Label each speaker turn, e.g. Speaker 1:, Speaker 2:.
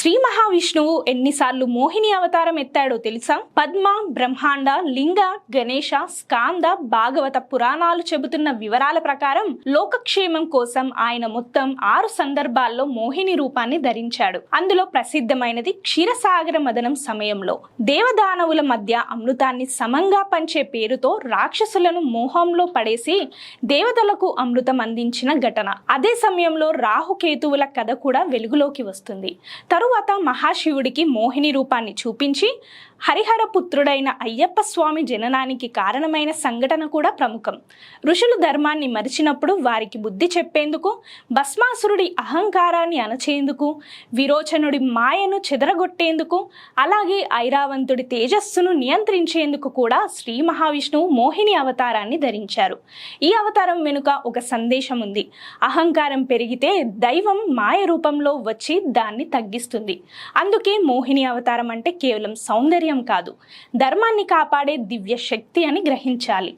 Speaker 1: శ్రీ మహావిష్ణువు ఎన్నిసార్లు మోహిని అవతారం ఎత్తాడో తెలుసా? పద్మ, బ్రహ్మాండ, లింగ, గణేశ, స్కాంద, భాగవత పురాణాలు చెబుతున్న వివరాల ప్రకారం లోకక్షేమం కోసం ఆయన మొత్తం 6 సందర్భాల్లో మోహిని రూపాన్ని ధరించాడు. అందులో ప్రసిద్ధమైనది క్షీరసాగర మదనం సమయంలో దేవదానవుల మధ్య అమృతాన్ని సమంగా పంచే పేరుతో రాక్షసులను మోహంలో పడేసి దేవతలకు అమృతం అందించిన ఘటన. అదే సమయంలో రాహుకేతువుల కథ కూడా వెలుగులోకి వస్తుంది. తరువాత మహాశివుడికి మోహిని రూపాన్ని చూపించి హరిహర పుత్రుడైన అయ్యప్ప స్వామి జననానికి కారణమైన సంఘటన కూడా ప్రముఖం. ఋషులు ధర్మాన్ని మరిచినప్పుడు వారికి బుద్ధి చెప్పేందుకు, భస్మాసురుడి అహంకారాన్ని అణచేందుకు, విరోచనుడి మాయను చెదరగొట్టేందుకు, అలాగే ఐరావంతుడి తేజస్సును నియంత్రించేందుకు కూడా శ్రీ మహావిష్ణువు మోహిని అవతారాన్ని ధరించారు. ఈ అవతారం వెనుక ఒక సందేశం ఉంది. అహంకారం పెరిగితే దైవం మాయ రూపంలో వచ్చి దాన్ని తగ్గిస్తుంది. అందుకే మోహిని అవతారం అంటే కేవలం సౌందర్యం కాదు, ధర్మాన్ని కాపాడే దివ్య శక్తి అని గ్రహించాలి.